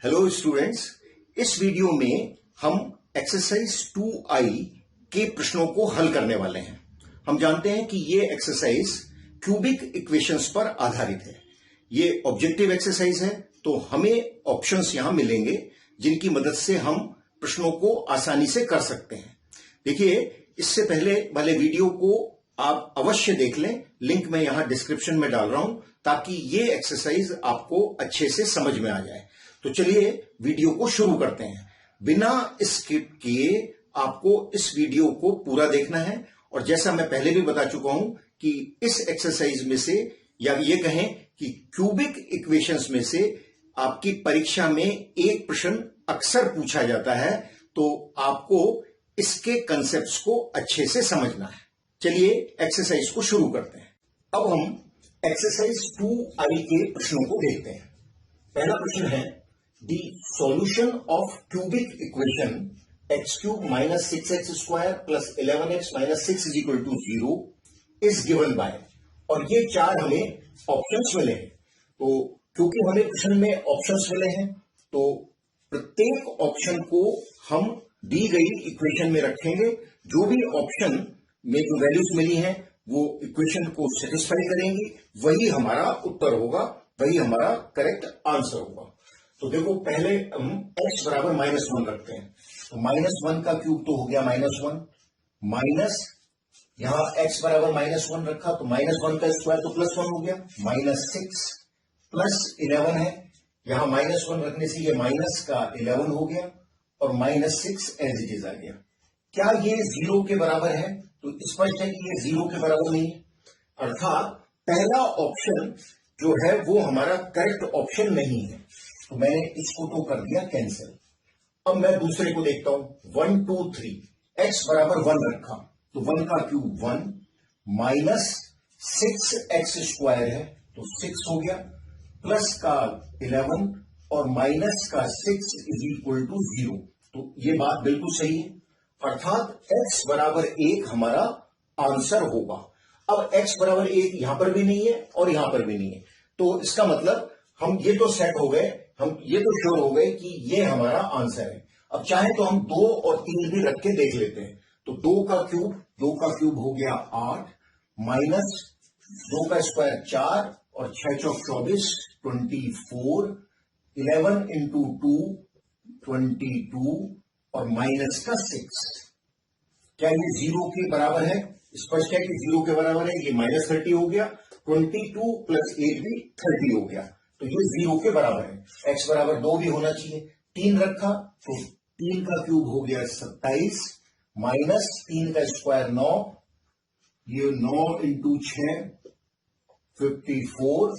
Hello students, इस video में हम एक्सरसाइज 2i के प्रश्नों को हल करने वाले हैं। हम जानते हैं कि ये एक्सरसाइज क्यूबिक इक्वेशंस पर आधारित है। ये ऑब्जेक्टिव एक्सरसाइज है, तो हमें ऑप्शंस यहां मिलेंगे जिनकी मदद से हम प्रश्नों को आसानी से कर सकते हैं। देखिए, इससे पहले वाले वीडियो को आप अवश्य देख लें, लिंक मैं यहां डिस्क्रिप्शन में डाल रहा हूं ताकि ये एक्सरसाइज आपको अच्छे से समझ में आ जाए। तो चलिए वीडियो को शुरू करते हैं। बिना स्किप किए आपको इस वीडियो को पूरा देखना है। और जैसा मैं पहले भी बता चुका हूं कि इस एक्सरसाइज में से, या ये कहें कि क्यूबिक इक्वेशंस में से आपकी परीक्षा में एक प्रश्न अक्सर पूछा जाता है, तो आपको इसके कंसेप्ट्स को अच्छे से समझना है। चलिए एक्सरसाइज को शुरू करते हैं। अब हम एक्सरसाइज 2i के प्रश्नों को देखते हैं। पहला प्रश्न है, the solution of cubic equation x cube minus 6x square plus 11x minus 6 is equal to 0 is given by. और ये चार हमें ऑप्शंस मिले हैं। तो क्योंकि हमें प्रश्न में ऑप्शंस मिले हैं, तो प्रत्येक ऑप्शन को हम दी गई इक्वेशन में रखेंगे। जो भी ऑप्शन में जो वैल्यूज मिली हैं वो इक्वेशन को सेटिस्फाई करेंगी, वही हमारा उत्तर होगा, वही हमारा करेक्ट आंसर होगा। तो देखो, पहले हम x बराबर -1 रखते हैं। तो -1 का क्यूब तो हो गया -1, माइनस यहां x बराबर -1 रखा तो -1 का स्क्वायर तो +1 हो गया, -6 प्लस 11 है। यहां -1 रखने से ये माइनस का 11 हो गया और -6 एज इट इज आ गया। क्या ये 0 के बराबर है? तो स्पष्ट है कि ये 0 के बराबर नहीं है, अर्थात पहला ऑप्शन जो है वो हमारा करेक्ट ऑप्शन नहीं है। तो मैंने इसको तो कर दिया कैंसिल। अब मैं दूसरे को देखता हूं, 1 2 3, x बराबर 1 रखा तो 1 का क्यूब 1 माइनस 6x स्क्वायर है तो 6 हो गया, प्लस का 11 और माइनस का 6 इज इक्वल टू 0। तो ये बात बिल्कुल सही है, अर्थात x बराबर 1 हमारा आंसर होगा। अब x बराबर 1 यहां पर भी नहीं है और यहां पर भी नहीं है, तो इसका मतलब हम ये तो सेट हो गए, हम ये तो श्योर हो गए कि ये हमारा आंसर है। अब चाहे तो हम 2 और 3 भी रख के देख लेते हैं। तो 2 का क्यूब हो गया 8, माइनस 2 का स्क्वायर 4 और 6 चौक 24 24, 11 इंटू 2 22 और माइनस का 6। क्या ये 0 के बराबर है? स्पष्ट है कि 0 के बराबर है। ये -30 हो गया, 22 प्लस 8 भी 30 हो गया, तो ये 0 के बराबर है। x बराबर 2 भी होना चाहिए। 3 रखा तो 3 का क्यूब हो गया 27, माइनस 3 का स्क्वायर 9, ये 9 इंटू 6 54,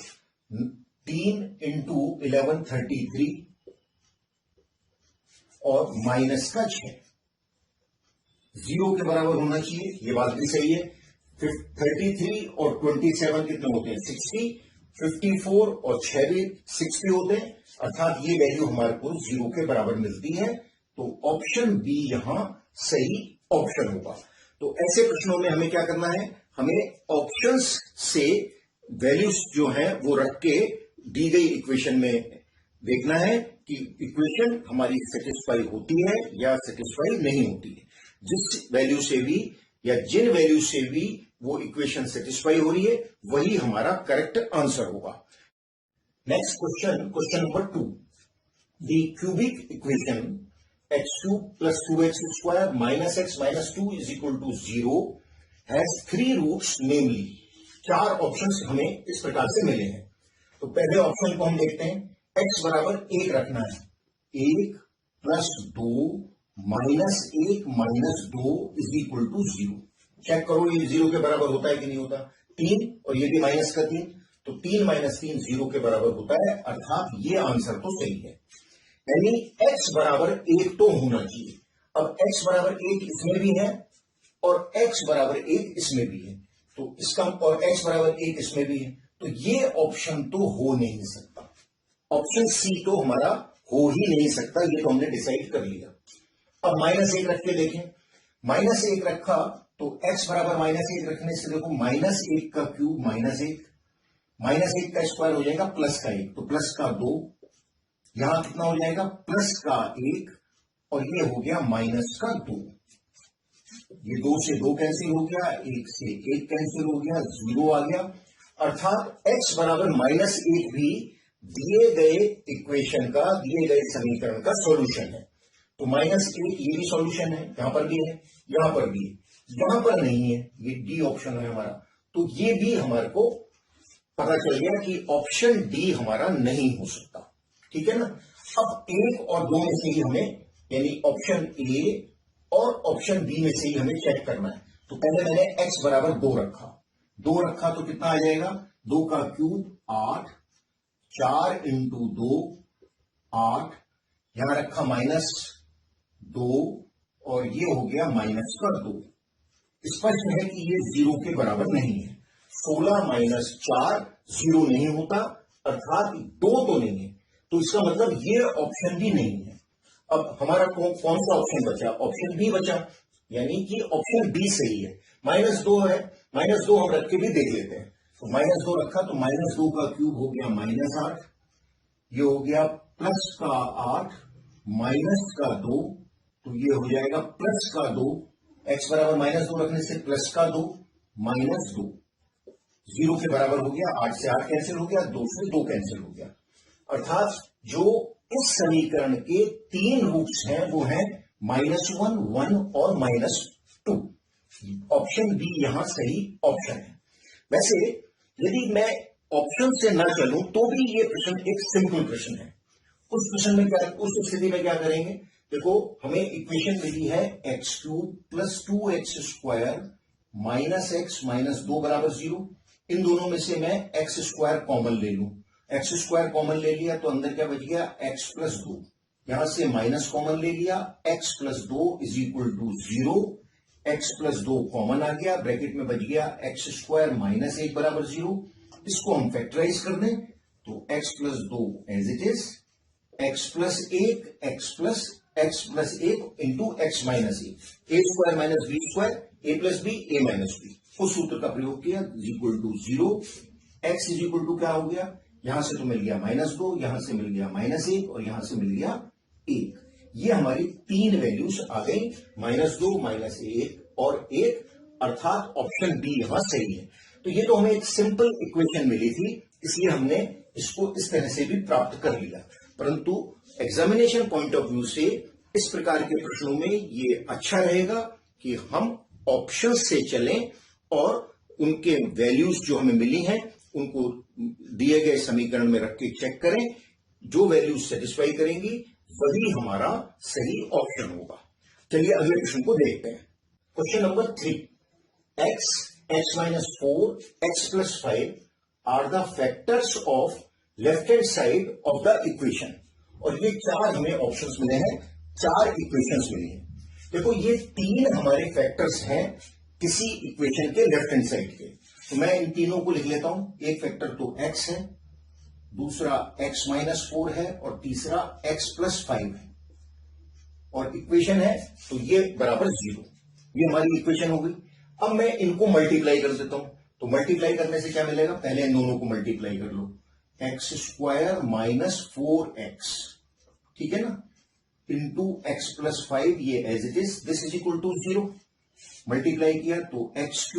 3 इंटू 11 33 और माइनस का 6। 0 के बराबर होना चाहिए, ये बात भी सही है। 33 और 27 कितने होते हैं? 60, 54 और 6 भी 60 होते हैं, अर्थात ये वैल्यू हमारे को 0 के बराबर मिलती है। तो ऑप्शन बी यहां सही ऑप्शन होगा। तो ऐसे प्रश्नों में हमें क्या करना है? हमें ऑप्शंस से वैल्यूज जो है वो रख के दी गई इक्वेशन में देखना है कि इक्वेशन हमारी सेटिस्फाई होती है या सेटिस्फाई नहीं होती है। जिस वैल्यू से भी या जिन वैल्यू से भी वो इक्वेशन सेटिस्फाई हो रही है, वही हमारा करेक्ट आंसर होगा। Next question number 2, the cubic equation x cube plus 2x square minus x minus 2 is equal to 0 has 3 roots, namely. 4 options हमें इस प्रकार से मिले हैं। तो पहले ऑप्शन को हम देखते हैं। x बराबर 1 रखना है, 1 plus 2 minus 1 minus 2 is equal to 0। Check करो ये 0 के बराबर होता है कि नहीं होता। 3 और ये भी माइनस का 3, तो 3 माइनस 3 0 के बराबर होता है, अर्थात ये आंसर तो सही है। यानी x बराबर 1 तो होना चाहिए। अब x बराबर 1 इसमें भी है और x बराबर 1 इसमें भी है, तो इसका, और x बराबर 1 इसमें भी है, तो ये ऑप्शन तो हो नहीं सकता। ऑप्शन सी तो हमारा हो ही नहीं सकता, ये तो हमने डिसाइड कर लिया। अब -1 रख के देखें। -1 रखा तो x बराबर -1 रखने से देखो, -1 का क्यूब -1, -1 का स्क्वायर हो जाएगा +1, तो +2 यहां कितना हो जाएगा, प्लस का 1 और ये हो गया माइनस का 2। ये 2 से 2 कैंसिल हो गया, 1 से 1 कैंसिल हो गया, 0 आ गया। अर्थात x बराबर -1 भी दिए गए इक्वेशन का, दिए गए समीकरण का सॉल्यूशन है। तो -1 ये भी सॉल्यूशन है, यहां पर भी है, यहां पर भी है, यहां पर नहीं है, ये डी ऑप्शन है हमारा। तो ये भी हमारे को पता चल गया कि ऑप्शन डी हमारा नहीं हो सकता। ठीक है ना। अब 1 और 2 में से ही हमें, यानी ऑप्शन ए और ऑप्शन बी में से ही हमें चेक करना है। तो पहले मैंने x बराबर 2 रखा, 2 रखा तो कितना आ जाएगा, 2 का क्यूब 8, 4 इंटू 2 8, यहां रखा -2 और ये हो गया माइनस का 2। स्पष्ट है कि ये 0 के बराबर नहीं है। 16 माइनस 4 0 नहीं होता, अर्थात 2 तो नहीं है। तो इसका मतलब ये ऑप्शन भी नहीं है। अब हमारा कौन सा ऑप्शन बचा, ऑप्शन बी बचा, यानी कि ऑप्शन बी सही है। -2 है, -2 हम रख के भी देख लेते हैं। तो -2 रखा तो -2 का क्यूब हो गया -8, ये हो गया प्लस का 8 माइनस का 2, तो ये हो जाएगा प्लस का 2। x बराबर -2 रखने से प्लस का 2 -2, 0 के बराबर हो गया। 8 से 8 कैंसिल हो गया, 2 से 2 कैंसिल हो गया। अर्थात जो इस समीकरण के 3 रूट्स हैं वो हैं -1, 1 और -2। ऑप्शन बी यहां सही ऑप्शन है। वैसे यदि मैं ऑप्शन से ना चलूं तो भी ये प्रश्न एक सिंपल प्रश्न है। उस प्रश्न में क्या, उस स्थिति में क्या करेंगे, देखो हमें इक्वेशन मिली है x³ + 2x² -x -2 बराबर 0। इन दोनों में से मैं x² कॉमन ले लूं, x² कॉमन ले लिया तो अंदर क्या बच गया, x + 2। यहां से माइनस कॉमन ले लिया, x + 2 = 0, x + 2 कॉमन आ गया, ब्रैकेट में बच गया x² - 1 बराबर 0। इसको हम फैक्टराइज कर दें तो x + 2 as it is, x + 1 x + 1 into x - 1, a² - b², a + b a - b। उस सूत्र का प्रयोग किया, = 0, x = क्या हो गया, यहां से तो मिल गया -2, यहां से मिल गया -1 और यहां से मिल गया 1। ये हमारी 3 वैल्यूज आ गई, -2 -1 और 1, अर्थात ऑप्शन बी यहां सही है। तो ये तो हमें एक सिंपल इक्वेशन मिली थी, इसलिए हमने इसको इस तरह से भी प्राप्त कर लिया। परंतु एग्जामिनेशन पॉइंट ऑफ व्यू से इस प्रकार के प्रश्नों में ये अच्छा रहेगा कि हम ऑप्शन से चलें और उनके वैल्यूज जो हमें मिली हैं उनको दिए गए समीकरण में रख के चेक करें। जो वैल्यूज सेटिस्फाई करेंगी वही हमारा सही ऑप्शन होगा। चलिए अगले प्रश्न को देखते हैं। Question number 3, x, x - 4, x + 5 are the factors of left hand side of the equation. और ये 4 हमें ऑप्शंस मिले हैं, 4 इक्वेशंस मिली हैं। देखो ये 3 हमारे फैक्टर्स हैं किसी इक्वेशन के लेफ्ट हैंड साइड के। तो मैं इन तीनों को लिख लेता हूं। एक फैक्टर तो x है, दूसरा x - 4 है और तीसरा x + 5 है। और इक्वेशन है तो ये बराबर 0। ये हमारी इक्वेशन हो गई। अब मैं इनको मल्टीप्लाई कर देता हूं। तो मल्टीप्लाई करने से क्या मिलेगा, पहले इन दोनों को मल्टीप्लाई कर लो, x² - 4x, ठीक है ना, इंटू x + 5, ये as it is, this = 0। Multiply किया तो x³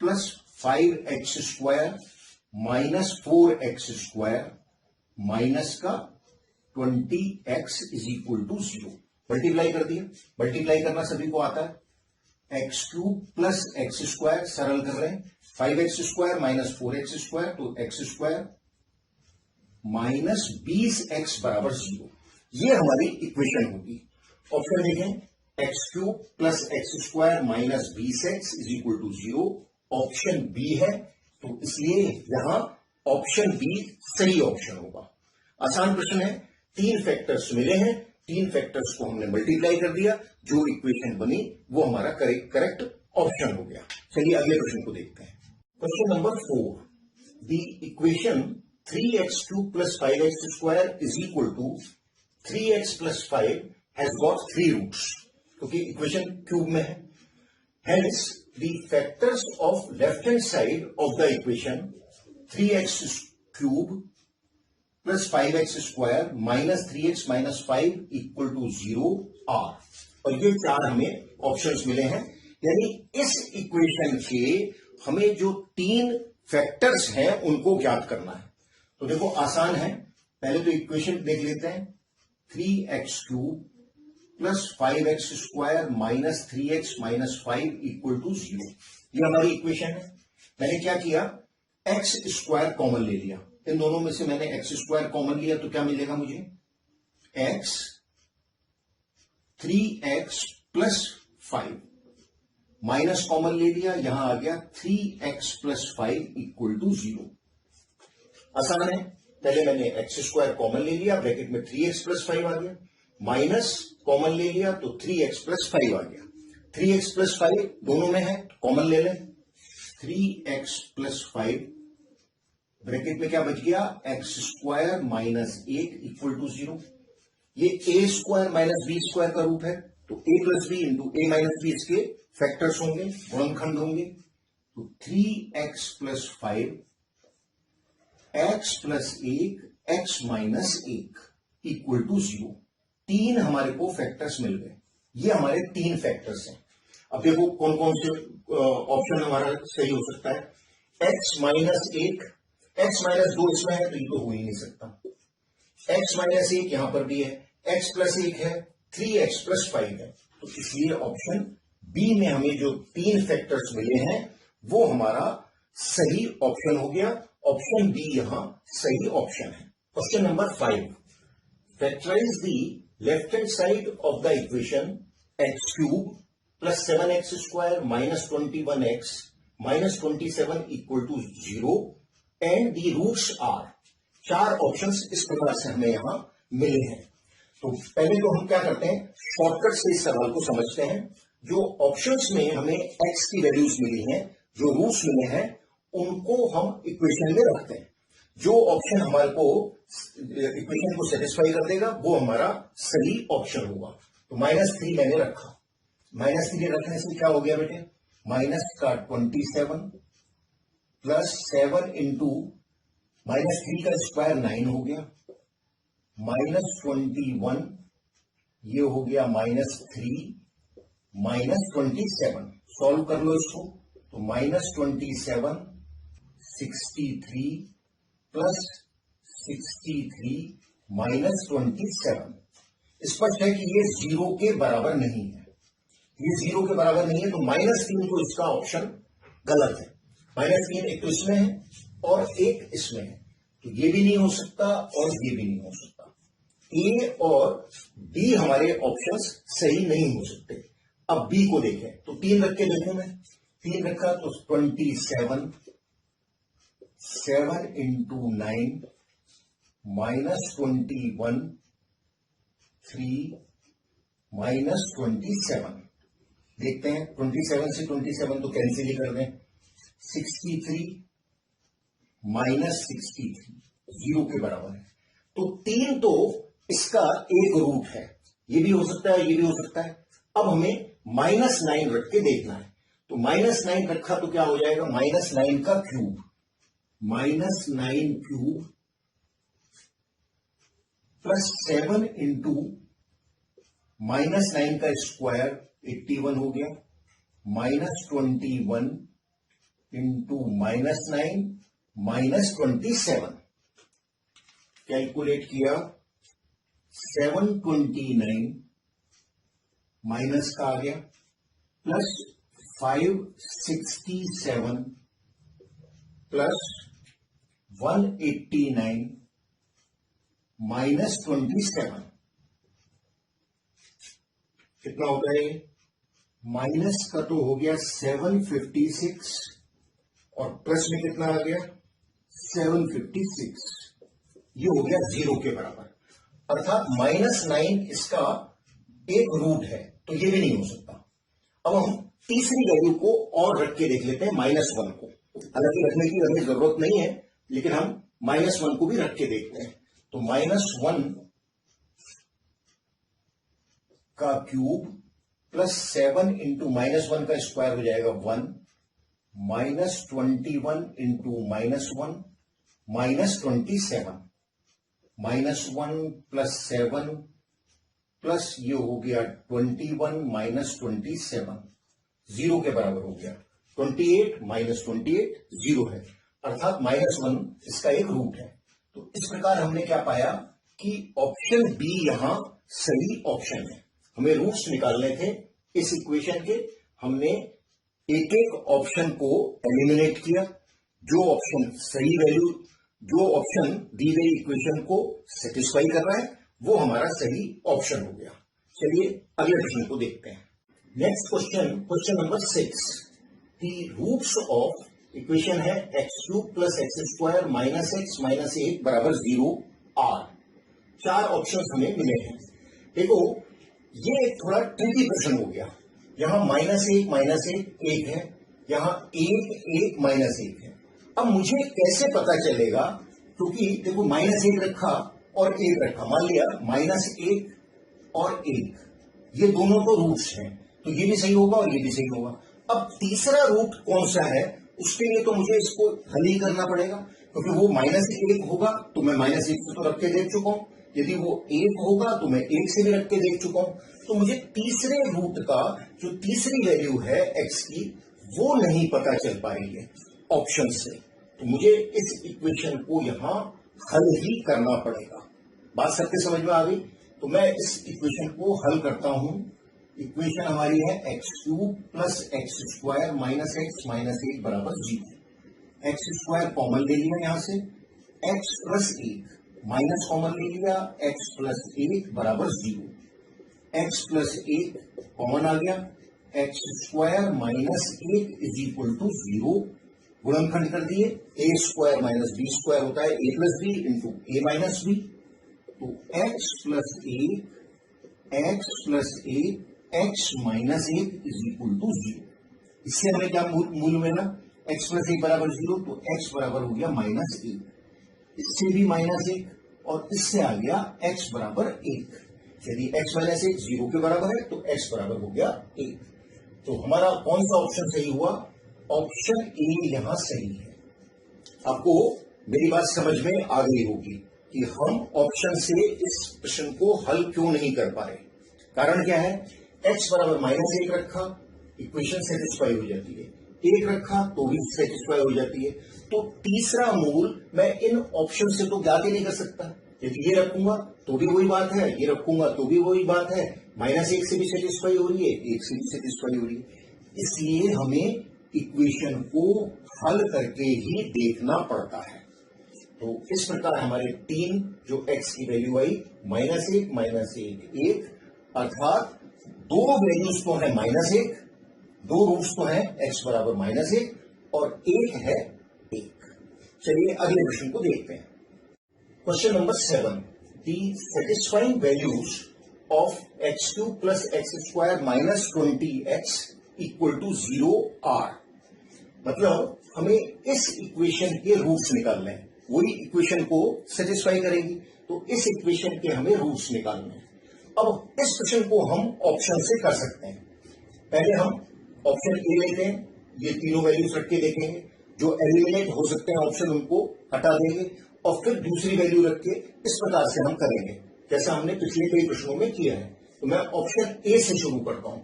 + 5x² - 4x² माइनस का 20x = 0। मल्टीप्लाई कर दिया। मल्टीप्लाई करना सभी को आता है। x³ + x² सरल कर रहे हैं, 5x² - 4x² तो x² - 20x बराबर 0। ये हमारी इक्वेशन होगी। ऑप्शन देखें, x³ + x² - 20x = 0, option B है। तो इसलिए यहां ऑप्शन बी सही ऑप्शन होगा। आसान प्रश्न है, 3 फैक्टर्स मिले हैं, 3 फैक्टर्स को हमने मल्टीप्लाई कर दिया, जो इक्वेशन बनी वो हमारा करेक्ट ऑप्शन हो गया। चलिए अगले प्रश्न को देखते हैं। Question number 4, the equation 3x³ + 5x² = 3x + 5 has got 3 roots, क्योंकि इक्वेशन क्यूब में है। Hence, the factors of left hand side of the equation 3x³ plus 5x² minus 3x minus 5 equal to 0 are. और ये चार हमें options मिले हैं, यानी इस इक्वेशन के हमें जो तीन फैक्टर्स हैं उनको ज्ञात करना है। तो देखो आसान है, पहले तो इक्वेशन देख लेते हैं। 3x³ plus 5x² minus 3x minus 5 equal to 0, ये हमारी इक्वेशन है। मैंने क्या किया, x² कॉमन ले लिया, इन दोनों में से मैंने x² कॉमन लिया तो क्या मिलेगा मुझे, x 3x plus 5 minus common ले लिया, यहां आ गया 3x प्लस 5 इक्वल टू 0। आसान है, पहले मैंने x² कॉमन ले लिया, ब्रैकेट में 3x प्लस 5 आ गया, माइनस कॉमन ले लिया तो 3x प्लस 5 आ गया। 3x प्लस 5 दोनों में है, कॉमन ले लें, 3x प्लस 5 ब्रैकेट में क्या बच गया, x² माइनस 1 इक्वल टू 0। ये a² माइनस b² का रूप है, तो a plus B into A minus B इसके फैक्टर्स होंगे, गुणनखंड होंगे। तो 3x plus 5 x plus 1 x minus 1 equal to 0। तीन हमारे को फैक्टर्स मिल गए, ये हमारे तीन फैक्टर्स हैं। अब देखो कौन कौन से ऑप्शन हमारा सही हो सकता है। x माइनस 1, x माइनस 2 इसमें है तो ये तो हो ही नहीं सकता। x माइनस 1 यहां पर भी है, x प्लस 1 है, 3x प्लस 5 है, तो इसलिए ऑप्शन बी में हमें जो तीन फैक्टर्स मिले हैं वो हमारा सही ऑप्शन हो गया। ऑप्शन बी यहां सही ऑप्शन है। Question number 5, factorise the left hand side of the equation x³ plus 7x² minus 21x minus 27 equal to 0 and the roots are. चार ऑप्शंस इस प्रकार से हमें यहां मिले हैं। तो पहले तो हम क्या करते हैं, शॉर्टकट से इस सवाल को समझते हैं। जो ऑप्शंस में हमें x की वैल्यूज मिली हैं, जो रूट्स मिले हैं, उनको हम इक्वेशन में रखते हैं। जो ऑप्शन हमारे को इक्वेशन को सेटिस्फाई कर देगा वो हमारा सही ऑप्शन होगा। तो -3 मैंने रखा, -3 रखने से क्या हो गया बेटे, माइनस का 27 प्लस 7 इंटू -3 का स्क्वायर 9 हो गया, -21 ये हो गया -3 -27। सॉल्व कर लो इसको, तो -27 63 प्लस 63 -27। स्पष्ट है कि ये 0 के बराबर नहीं है, ये 0 के बराबर नहीं है, तो -3 तो इसका ऑप्शन गलत है। -3 एक तो इसमें है और एक इसमें है, तो ये भी नहीं हो सकता और ये भी नहीं हो सकता। ए और डी हमारे ऑप्शंस सही नहीं हो सकते। अब बी को देखें, तो 3 रख के देखूं मैं, 3 रखा तो 27 7 इंटू 9 -21 3 -27। देखते हैं 27 से 27 तो कैंसिल ही कर दें, 63 -63 0 के बराबर है। तो 3 तो इसका एक रूट है, ये भी हो सकता है, ये भी हो सकता है। अब हमें -9 रख के देखना है, तो -9 रखा तो क्या हो जाएगा, -9 का क्यूब, -9 क्यूब प्लस 7 इंटू -9 का स्क्वायर 81 हो गया, -21 इंटू -9 -27। कैलकुलेट किया, 729 माइनस का आ गया, प्लस 567 प्लस 189 -27। कितना होता है, माइनस का तो हो गया 756 और प्लस में कितना आ गया 756, ये हो गया 0 के बराबर। अर्थात -9 इसका एक रूट है, तो ये भी नहीं हो सकता। अब हम तीसरी वैल्यू को और रख के देख लेते हैं, -1 को। हालांकि रखने की हमें जरूरत नहीं है, लेकिन हम -1 को भी रख के देखते हैं। तो -1 का क्यूब प्लस 7 इंटू -1 का स्क्वायर हो जाएगा 1, -21 इंटू -1 -27। -1 प्लस 7 प्लस ये हो गया 21 माइनस 27, 0 के बराबर हो गया। 28 माइनस 28 0 है, अर्थात -1 इसका एक रूट है। तो इस प्रकार हमने क्या पाया कि ऑप्शन बी यहां सही ऑप्शन है। हमें रूट्स निकालने थे इस इक्वेशन के, हमने एक एक ऑप्शन को एलिमिनेट किया। जो ऑप्शन सही वैल्यू, जो ऑप्शन दी गई इक्वेशन को सेटिस्फाई कर रहा है, वो हमारा सही ऑप्शन हो गया। चलिए अगले प्रश्न को देखते हैं। Next question, question number 6। The roots of equation है x³ plus x² minus x minus 1 बराबर 0 आर। 4 ऑप्शन हमें मिले हैं। देखो ये थोड़ा ट्रिकी प्रश्न हो गया। यहां -1 माइनस 1 है, यहां 1 माइनस 1 है। अब मुझे कैसे पता चलेगा, क्योंकि देखो -1 रखा और 1 रखा, मान लिया -1 और 1, ये दोनों तो रूट्स हैं, तो ये भी सही होगा और ये भी सही होगा। अब तीसरा रूट कौन सा है, उसके लिए तो मुझे इसको हल ही करना पड़ेगा, क्योंकि वो -1 होगा तो मैं -1 से तो रख के देख चुका हूं, यदि वो 1 होगा तो मैं 1 से भी रख के देख चुका हूं। तो मुझे तीसरे रूट का जो तीसरी वैल्यू है x की, वो नहीं पता चल पा रही है ऑप्शन से। तो मुझे इस इक्वेशन को यहां हल ही करना पड़ेगा। बात सबके समझ में आ गई? तो मैं इस इक्वेशन को हल करता हूं। इक्वेशन हमारी है x³ plus x² minus x minus 1 बराबर 0। x² कॉमन ले लिया यहां से, x प्लस 1 माइनस कॉमन ले लिया, x प्लस 1 बराबर 0। x प्लस 1 कॉमन आ गया, x² minus 1 is equal to 0। गुणनखंड कर दिए, a² माइनस b² होता है a plus B into a minus B. तो x plus 1 x minus 1 is equal to 0। इससे हमें क्या मूल मिला, x प्लस 1 बराबर 0, तो x बराबर हो गया -1। इससे भी -1 और इससे आ गया x बराबर 1। यदि x माइनस 1 0 के बराबर है तो x बराबर हो गया 1। तो हमारा कौन सा ऑप्शन सही हुआ? ऑप्शन ए यहां सही है। आपको मेरी बात समझ में आ गई होगी कि हम ऑप्शन से इस प्रश्न को हल क्यों नहीं कर पा रहे। कारण क्या है, x बराबर -1 रखा, इक्वेशन सेटिस्फाई हो जाती है, 1 रखा तो भी सेटिस्फाई हो जाती है। तो तीसरा मूल मैं इन ऑप्शन से तो ज्ञात ही नहीं कर सकता। यदि ये रखूंगा तो भी वही बात है, ये रखूंगा तो भी वही बात है, -1 से भी सेटिस्फाई हो रही है, 1 से भी सेटिस्फाई हो रही है। इसलिए हमें इक्वेशन को हल करके ही देखना पड़ता है। तो इस प्रकार हमारे 3 जो x की वैल्यू आई -1 माइनस 1, अर्थात 2 वैल्यूज तो है -1, 2 रूट्स तो है x बराबर -1 और 1 है 1। चलिए अगले प्रश्न को देखते हैं। Question number 7। The satisfying values of x³ plus x² minus 20x equal to 0 are. मतलब हमें इस इक्वेशन के रूट्स निकालने हैं, वही इक्वेशन को सेटिस्फाई करेगी, तो इस इक्वेशन के हमें रूट्स निकालने हैं। अब इस प्रश्न को हम ऑप्शन से कर सकते हैं। पहले हम ऑप्शन ए लेते हैं, ये तीनों वैल्यूज रख के देखेंगे, जो एलिमिनेट हो सकते हैं ऑप्शन उनको हटा देंगे, और फिर दूसरी वैल्यू रख के इस प्रकार से हम करेंगे जैसा हमने पिछले कई प्रश्नों में किया है। तो मैं ऑप्शन ए से शुरू करता हूं।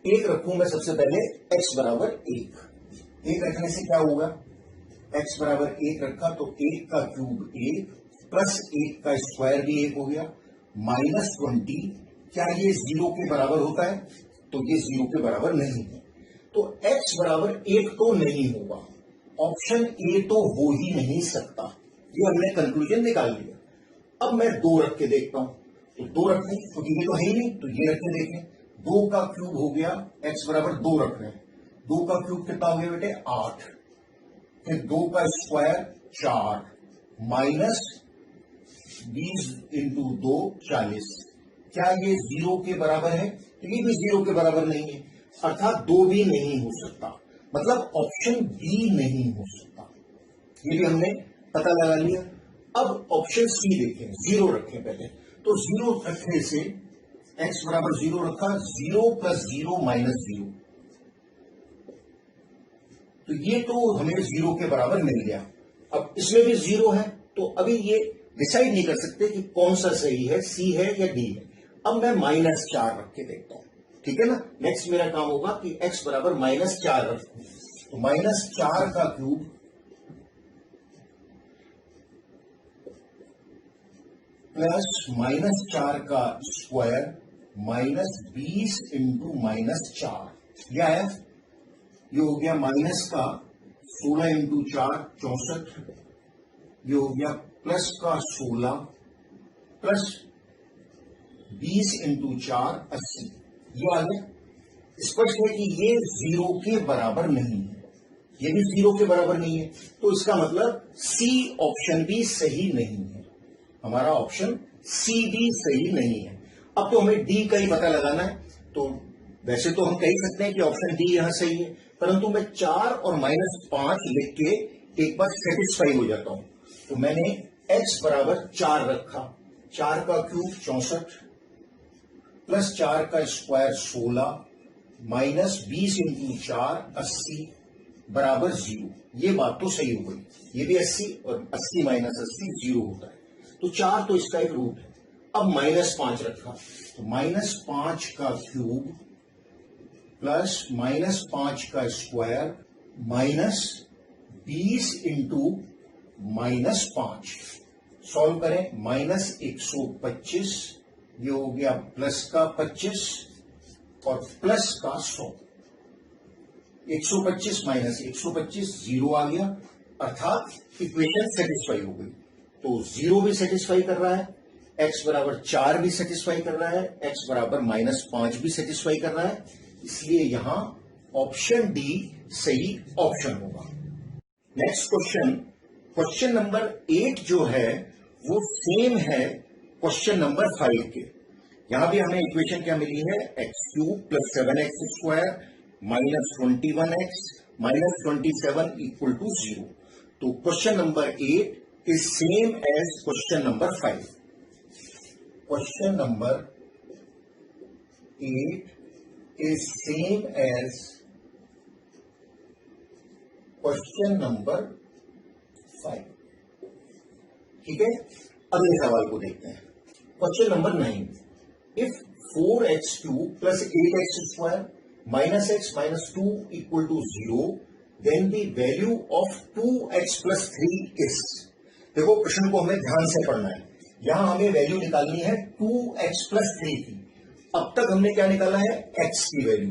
1 रखूंगा सबसे पहले, x बराबर 1 रखने से क्या होगा, x बराबर 1 रखा तो 1 का क्यूब 1 प्लस 1 का स्क्वायर भी 1 हो गया, -20। क्या ये 0 के बराबर होता है? तो ये 0 के बराबर नहीं है, तो x बराबर 1 तो नहीं होगा, ऑप्शन ए तो हो ही नहीं सकता। ये हमने कंक्लूजन निकाल लिया। अब मैं 2 रख के देखता हूं, तो 2 रखने, क्योंकि ये तो है ही नहीं, तो ये रख के देखें। 2 का क्यूब हो गया, x बराबर 2 रख रहे हैं, 2 का क्यूब कितना हो गया बेटे 8, फिर 2 का स्क्वायर 4 माइनस 20 इंटू 2 40। क्या ये 0 के बराबर है? तो ये भी 0 के बराबर नहीं है, अर्थात 2 भी नहीं हो सकता, मतलब ऑप्शन बी नहीं हो सकता। ये भी हमने पता लगा लिया। अब ऑप्शन सी देखें, 0 रखें पहले, तो 0 रखने से x बराबर 0 रखा, 0 प्लस 0 माइनस 0, तो ये तो हमें 0 के बराबर मिल गया। अब इसमें भी 0 है, तो अभी ये डिसाइड नहीं कर सकते कि कौन सा सही है, सी है या डी है। अब मैं -4 रख के देखता हूं, ठीक है ना। नेक्स्ट मेरा काम होगा कि x बराबर -4 रखूं, तो -4 का क्यूब प्लस -4 का स्क्वायर -20 इंटू -4, यह आया। ये हो गया माइनस का 16 इंटू 4 64, ये हो गया प्लस का 16 प्लस 20 इंटू 4 80, ये आ गया। स्पष्ट है कि ये 0 के बराबर नहीं है, ये भी 0 के बराबर नहीं है, तो इसका मतलब सी ऑप्शन भी सही नहीं है, हमारा ऑप्शन सी भी सही नहीं है। अब तो हमें डी का ही पता लगाना है। तो वैसे तो हम कह ही सकते हैं कि ऑप्शन डी यहां सही है, परंतु मैं 4 और -5 लिख के एक बार सेटिस्फाई हो जाता हूं। तो मैंने x बराबर 4 रखा, 4 का क्यूब 64 प्लस 4 का स्क्वायर 16 -20 इंटू 4 80 बराबर 0। ये बात तो सही हो गई, ये भी 80 और 80 माइनस 80 0 होता है, तो 4 तो इसका एक रूट है। अब -5 रखा, तो -5 का क्यूब प्लस -5 का स्क्वायर -20 इंटू -5, सॉल्व करें, -125, ये हो गया प्लस का 25 और प्लस का 100, 125 माइनस 125 0 आ गया, अर्थात इक्वेशन सेटिस्फाई हो गई। तो 0 भी सेटिस्फाई कर रहा है, x बराबर 4 भी सेटिस्फाई कर रहा है, x बराबर -5 भी सेटिस्फाई कर रहा है, इसलिए यहां ऑप्शन डी सही ऑप्शन होगा। नेक्स्ट क्वेश्चन, क्वेश्चन नंबर 8 जो है वो सेम है क्वेश्चन नंबर 5 के। यहां भी हमें इक्वेशन क्या मिली है, x³ plus 7x square -21x -27 equal to 0। तो question number 8 is same as question number 5। Question number 8 is same as question number 5, ठीक है। अगले सवाल को देखते हैं, question number 9। If 4x³ plus 8x square minus x minus 2 equal to 0, then the value of 2x plus 3 is. देखो प्रश्न को हमें ध्यान से पढ़ना है, यहां हमें वैल्यू निकालनी है 2x प्लस 3 की। अब तक हमने क्या निकाला है, x की वैल्यू,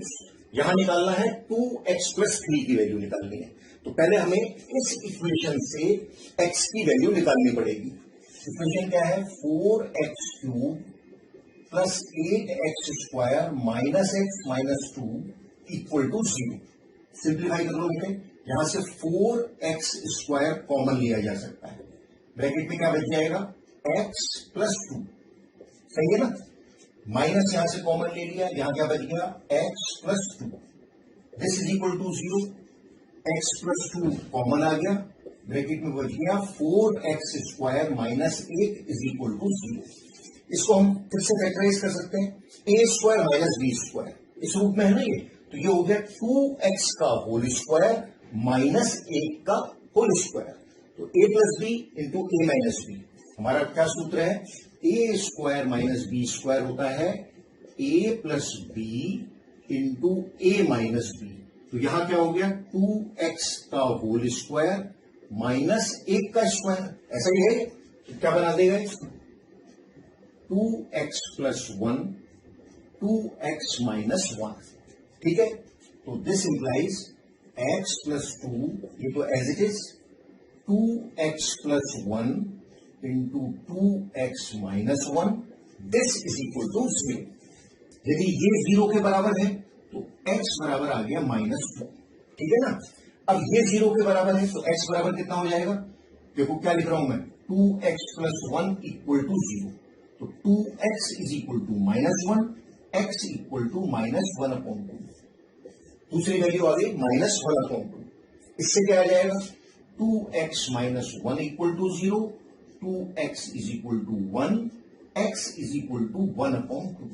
यहां निकालना है 2x प्लस 3 की वैल्यू निकालनी है। तो पहले हमें इस इक्वेशन से x की वैल्यू निकालनी पड़ेगी। इक्वेशन क्या है, 4x³ plus 8x square minus x minus 2 equal to 0। Simplify कर लो बेटे, यहां से 4x स्क्वायर कॉमन लिया जा सकता है, ब्रैकेट में क्या बच जाएगा, x प्लस 2, सही है ना। माइनस यहां से कॉमन ले लिया, यहां क्या बच गया, x plus 2, this is equal to 0, x plus 2 common आ गया, ब्रैकेट में बच गया 4x square minus 8 is equal to 0। इसको हम फिर से फैक्टराइज कर सकते हैं, a square minus b square, इस रूप में है ना ये, तो ये हो गया 2x का होल स्क्वायर माइनस 1 का होल स्क्वायर। तो a plus B into A minus B, हमारा क्या सूत्र है, A square minus B square होता है A plus B into A minus B. तो यहां क्या हो गया, 2x का होल स्क्वायर माइनस 1 का स्क्वायर, ऐसा ही है, तो क्या बना देगा, 2x प्लस 1 2x माइनस 1, ठीक है। तो दिस इंप्लाइज x प्लस 2, ये तो as it is 2x plus 1 into 2x minus 1, this is equal to 0। यदि ये 0 के बराबर है तो x बराबर आ गया -2, ठीक है ना। अब ये 0 के बराबर है तो x बराबर कितना हो जाएगा, देखो क्या लिख रहा हूं मैं, 2x प्लस 1 इक्वल टू 0। तो 2x is equal to -1, x equal to -1/2, दूसरी वैल्यू आ गई -1/2। इससे क्या आ जाएगा, 2x minus 1 equal to 0, 2x is equal to 1, x is equal to 1/2।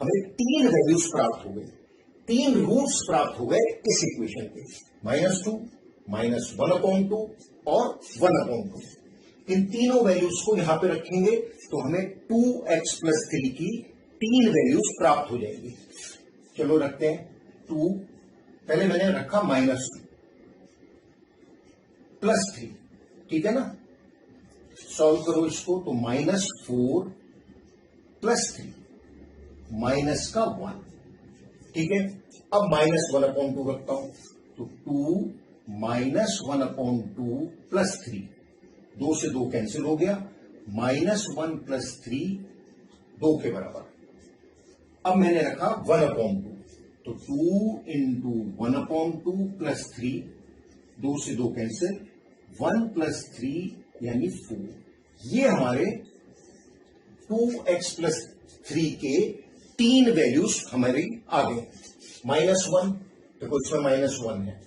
हमें 3 वैल्यूज प्राप्त हो गए, 3 रूट्स प्राप्त हो गए इस इक्वेशन के, -2, -1/2 और 1/2। इन तीनों वैल्यूज को यहां पे रखेंगे तो हमें 2x+3 की तीन वैल्यूज प्राप्त हो जाएंगी। चलो रखते हैं 2, पहले मैंने रखा -2 +3, ठीक है ना। सॉल्व करो इसको तो -4 +3 -1, ठीक है। अब -1/2 रखता हूं तो 2 -1/2 +3, 2 से 2 कैंसिल हो गया, -1 +3 2 के बराबर। अब मैंने रखा 1/2 तो 2 × 1/2 +3, 2 से 2 कैंसिल, 1 + 3 यानी 4। ये हमारे 2x+3 के तीन वैल्यूज हमारी आ गई। -1 देखो इसमें -1 है,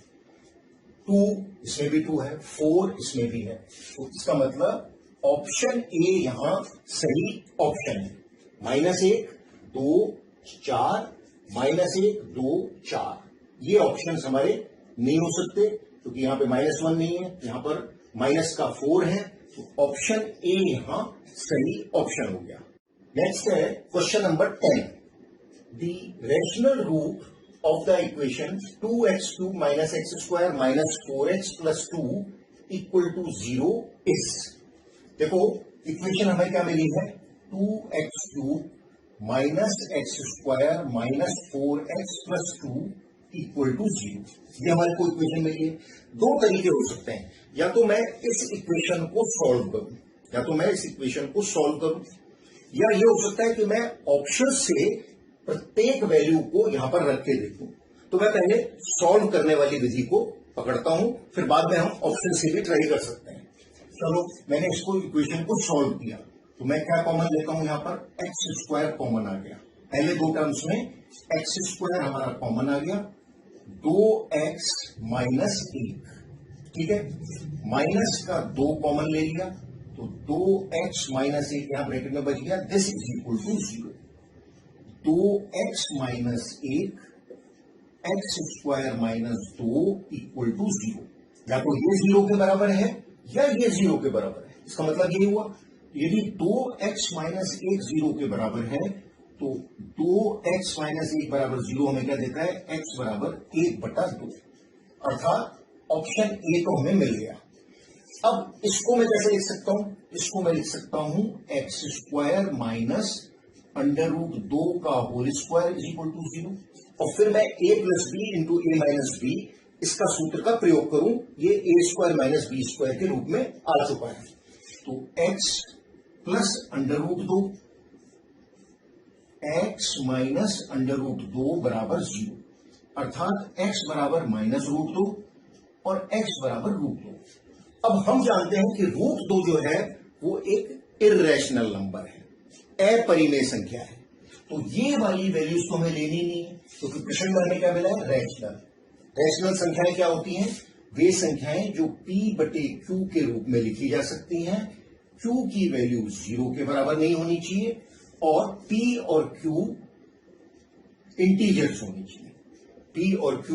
2 इसमें भी 2 है, 4 इसमें भी है, तो इसका मतलब ऑप्शन ए यहां सही ऑप्शन है। -1 2 4 -1 2 4 ये ऑप्शंस हमारे नहीं हो सकते क्योंकि यहां पे -1 नहीं है, यहां पर -4 है, तो ऑप्शन ए यहां सही ऑप्शन हो गया। नेक्स्ट है question number 10। The rational root of the equation 2x³ - x² - 4x + 2 = 0 is। देखो इक्वेशन हमें क्या मिली है, 2x³ - x² - 4x + 2 = 0। ये हमारे को इक्वेशन मिली है। दो तरीके हो सकते हैं, या तो मैं इस इक्वेशन को सॉल्व करूं, या ये हो सकता है कि मैं ऑप्शन से प्रत्येक वैल्यू को यहां पर रख के देखूं। तो मैं पहले सॉल्व करने वाली विधि को पकड़ता हूं, फिर बाद में हम ऑप्शन से भी ट्राई कर सकते हैं। चलो मैंने इसको इक्वेशन को सॉल्व किया तो मैं क्या कॉमन लेता हूं, यहां पर x² कॉमन आ गया। पहले दो टर्म्स में x² हमारा कॉमन आ गया, 2x - 1, ठीक है। माइनस का 2 कॉमन ले लिया तो 2x - 1 यहां ब्रैकेट में बच गया, this is equal to 0। 2x - 1 x² - 2 = 0। या तो ये 0 के बराबर है या ये 0 के बराबर है। इसका मतलब ये हुआ यदि 2x - 1 0 के बराबर है तो 2x - 1 बराबर 0 हमें क्या देता है, x बराबर 1/2। अर्थात ऑप्शन ए तो हमें मिल गया। अब इसको मैं कैसे लिख सकता हूं, इसको मैं लिख सकता हूं x² - √2 का होल स्क्वायर = 0, और फिर मैं a + b × a - b इसका सूत्र का प्रयोग करूं, ये a² - b² के रूप में आ चुका है। तो x + √2 x - √2 बराबर 0, अर्थात x बराबर -√2 और x बराबर √2। अब हम जानते हैं कि √2 जो है वो एक इर्रेशनल नंबर है, अपरिमेय संख्या है, तो ये वाली वैल्यूज तो हमें लेनी नहीं है, क्योंकि प्रश्न में हमें क्या मिला है, रैशनल संख्याएं क्या होती हैं, वे संख्याएं जो p/q के रूप में लिखी जा सकती हैं। q की वैल्यू 0 के बराबर नहीं होनी चाहिए और p और q इंटीजर्स होनी चाहिए, p और q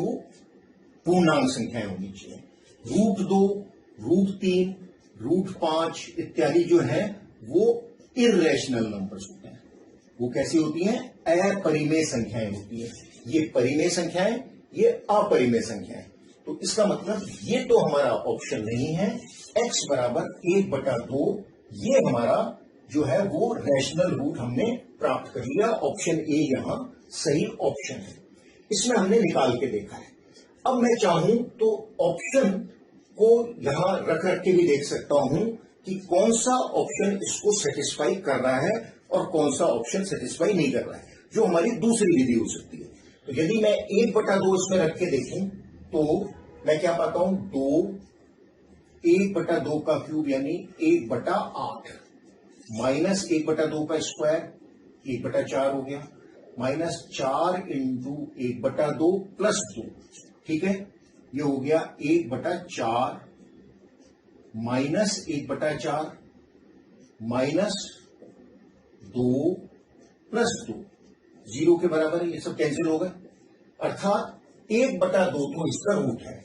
पूर्णांक संख्याएं होनी चाहिए। √2 √3 √5 इत्यादि जो है वो इर्रेशनल नंबर्स होते हैं। वो कैसी होती हैं, अपरिमेय संख्याएं होती है। ये परिमेय संख्याएं, ये अपरिमेय संख्याएं। तो इसका मतलब ये तो हमारा ऑप्शन नहीं है, x बराबर 1/2 ये हमारा जो है वो रैशनल रूट हमने प्राप्त कर लिया। ऑप्शन ए यहां सही ऑप्शन है, इसमें हमने निकाल के देखा है। अब मैं चाहूं तो ऑप्शन को यहां रख के भी देख सकता हूं कि कौन सा ऑप्शन इसको सेटिस्फाई कर रहा है और कौन सा ऑप्शन सेटिस्फाई नहीं कर रहा है, जो हमारी दूसरी विधि हो सकती है। तो यदि मैं 1/2 इसमें रख के देखूं तो मैं क्या पाता हूं, 1/2 का क्यूब यानी 1/8 माइनस 1/2 का स्क्वायर 1/4 हो गया, -4 × 1/2 + 2, ठीक है। ये हो गया 1/4 -1/4 -2 + 2 0 के बराबर है, ये सब कैंसिल हो गए, अर्थात 1/2 तो इसका रूट है।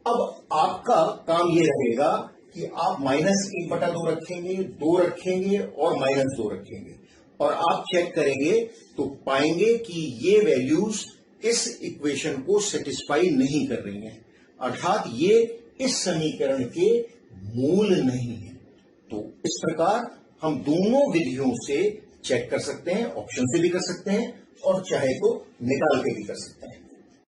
अब आपका काम ये रहेगा कि आप -1/2 रखेंगे, 2 रखेंगे और -2 रखेंगे और आप चेक करेंगे तो पाएंगे कि ये वैल्यूज इस इक्वेशन को सेटिस्फाई नहीं कर रही हैं, अर्थात ये इस समीकरण के मूल नहीं है। तो इस प्रकार हम दोनों विधियों से चेक कर सकते हैं, ऑप्शन से भी कर सकते हैं और चाहे तो निकाल के भी कर सकते हैं।